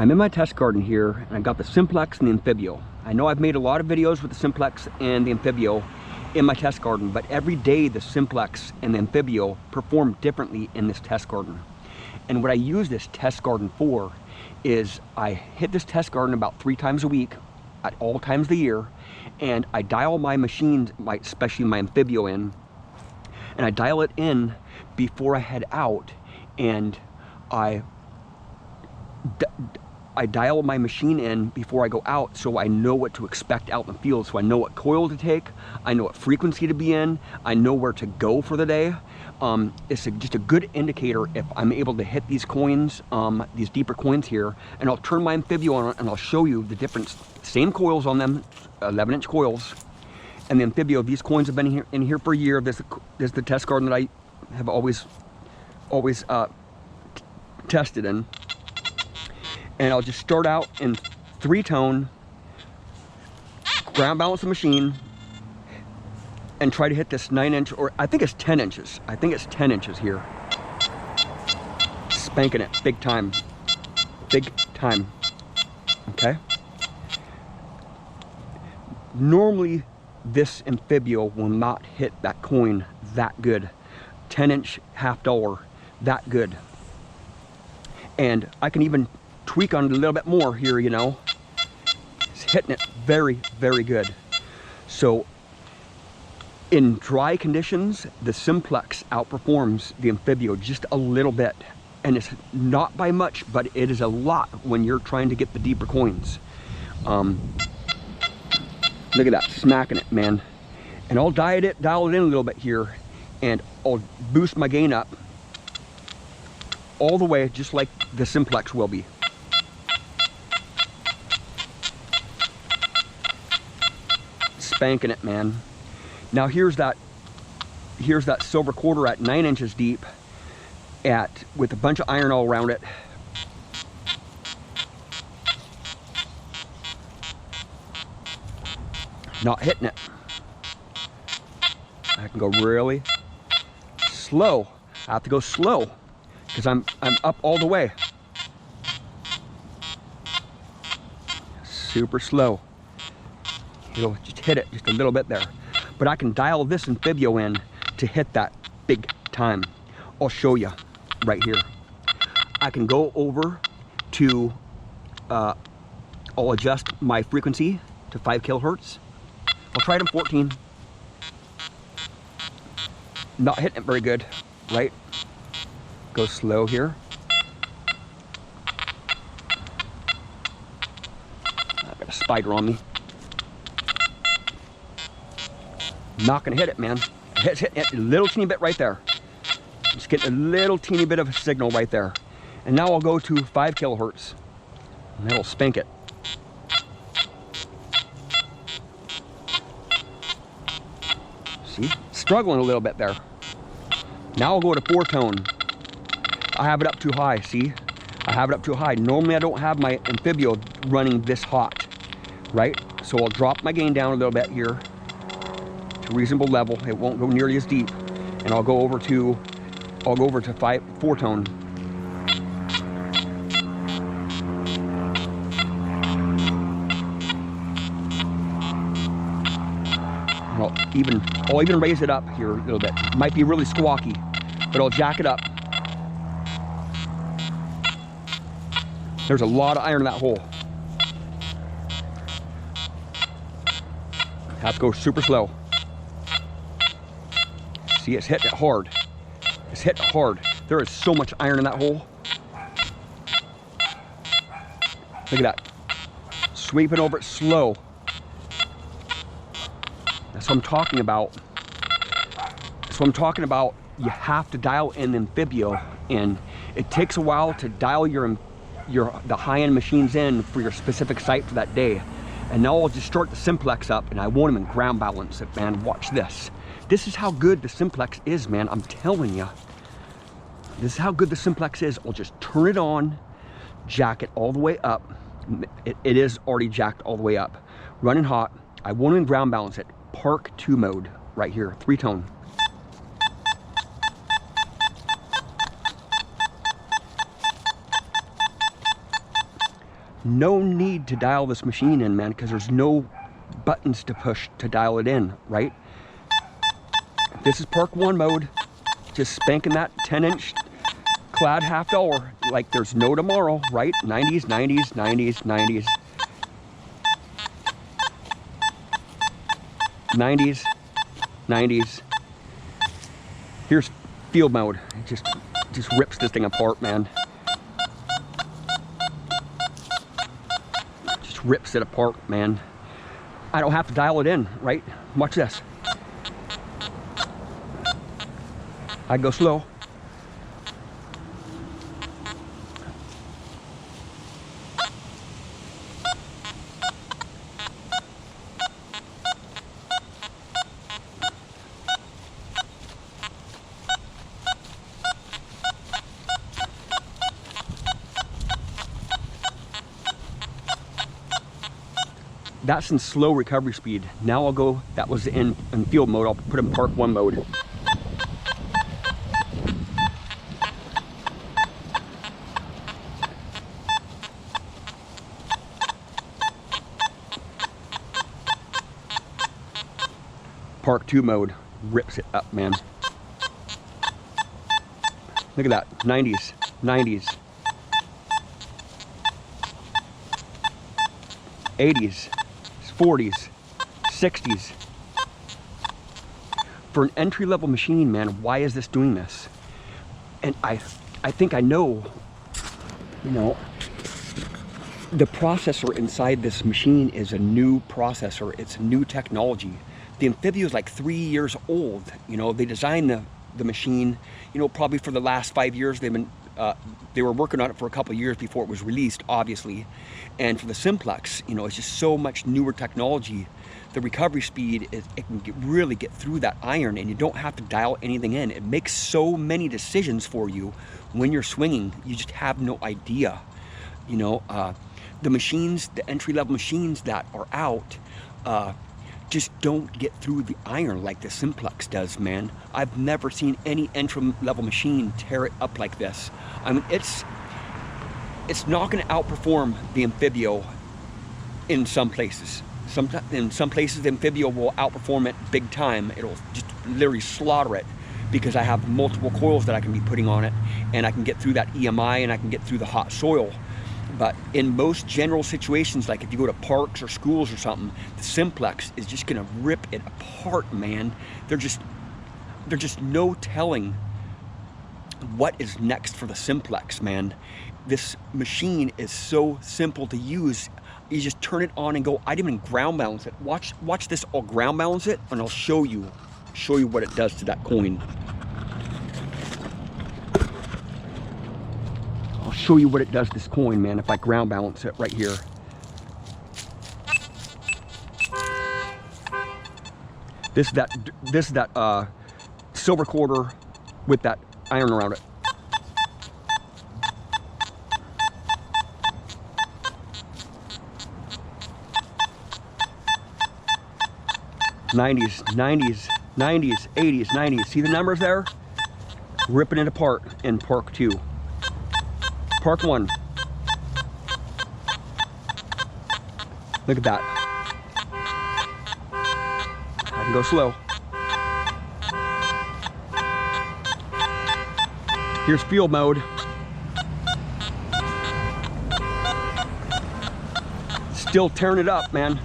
I'm in my test garden here, and I got the Simplex and the Anfibio. I know I've made a lot of videos with the Simplex and the Anfibio in my test garden, but every day the Simplex and the Anfibio perform differently in this test garden. And what I use this test garden for is I hit this test garden about 3 times a week at all times of the year, and I dial my machines, especially my Anfibio in, and I dial it in before I head out, and I dial my machine in before I go out, so I know what to expect out in the field. So I know what coil to take, I know what frequency to be in, I know where to go for the day. It's just a good indicator if I'm able to hit these coins, these deeper coins here, and I'll turn my Anfibio on and I'll show you the difference. Same coils on them, 11-inch coils, and the Anfibio, these coins have been in here for a year. This is the test garden that I have always tested in. And I'll just start out in 3-tone, ground balance the machine, and try to hit this 9-inch, or I think it's 10 inches. I think it's 10 inches here. Spanking it, big time. Big time, okay? Normally, this Anfibio will not hit that coin that good. 10-inch, $50, that good. And I can even tweak on it a little bit more here, you know. It's hitting it very, very good. So in dry conditions, the Simplex outperforms the Anfibio just a little bit, and it's not by much, but it is a lot when you're trying to get the deeper coins. Look at that, smacking it, man. And I'll dial it in a little bit here, and I'll boost my gain up all the way, just like the Simplex will be. Spanking it, man. Now here's that silver quarter at 9 inches deep, with a bunch of iron all around it. Not hitting it. I can go really slow. I have to go slow because I'm up all the way. Super slow. You'll just hit it just a little bit there. But I can dial this Anfibio in to hit that big time. I'll show you right here. I can go over to, I'll adjust my frequency to 5 kilohertz. I'll try it in 14. Not hitting it very good, right? Go slow here. I've got a spider on me. Not gonna hit it, man. It's hitting it a little teeny bit right there. Just getting a little teeny bit of a signal right there. And now I'll go to 5 kilohertz. And that'll spank it. See? Struggling a little bit there. Now I'll go to 4-tone. I have it up too high, see? I have it up too high. Normally I don't have my Anfibio running this hot, right? So I'll drop my gain down a little bit here to reasonable level. It won't go nearly as deep. And I'll go over to 4-tone. I'll even raise it up here a little bit. It might be really squawky, but I'll jack it up. There's a lot of iron in that hole. Have to go super slow. See, it's hitting it hard. It's hitting it hard. There is so much iron in that hole. Look at that. Sweeping over it slow. That's what I'm talking about. That's what I'm talking about. You have to dial in Anfibio, and it takes a while to dial the high-end machines in for your specific site for that day. And now I'll just start the Simplex up, and I won't even ground balance it, man. Watch this. This is how good the Simplex is, man. I'm telling you. This is how good the Simplex is. I'll just turn it on, jack it all the way up. It is already jacked all the way up. Running hot. I won't even ground balance it. Park 2 mode right here, 3-tone. No need to dial this machine in, man, because there's no buttons to push to dial it in, right? This is Park 1 mode, just spanking that 10-inch clad half dollar like there's no tomorrow, right? 90s, 90s, 90s, 90s. 90s, 90s. Here's field mode. It just rips this thing apart, man. Just rips it apart, man. I don't have to dial it in, right? Watch this. I go slow. That's in slow recovery speed. Now I'll go, that was in field mode, I'll put in Park 1 mode. Park 2 mode, rips it up, man. Look at that, 90s, 90s. 80s. 40s, 60s. For an entry-level machine, man, why is this doing this? And I think I know, you know, the processor inside this machine is a new processor. It's new technology. The Anfibio is like 3 years old. You know, they designed the machine, you know, probably for the last 5 years. They were working on it for a couple of years before it was released, obviously. And for the Simplex, you know, it's just so much newer technology. The recovery speed, it can really get through that iron, and you don't have to dial anything in. It makes so many decisions for you when you're swinging. You just have no idea. You know, the machines, the entry-level machines that are out, just don't get through the iron like the Simplex does, man. I've never seen any entry-level machine tear it up like this. I mean, it's not going to outperform the Anfibio in some places. In some places, the Anfibio will outperform it big time. It'll just literally slaughter it because I have multiple coils that I can be putting on it, and I can get through that EMI, and I can get through the hot soil. But in most general situations, like if you go to parks or schools or something, the Simplex is just gonna rip it apart, man. There's just no telling what is next for the Simplex, man. This machine is so simple to use. You just turn it on and go. I didn't even ground balance it. Watch this. I'll ground balance it, and I'll show you what it does to that coin. I'll show you what it does to this coin, man, if I ground balance it right here. This is that silver quarter with that iron around it. '90s, '90s, '90s, '80s, '90s. See the numbers there? Ripping it apart in Park 2. Park 1. Look at that. I can go slow. Here's field mode. Still tearing it up, man.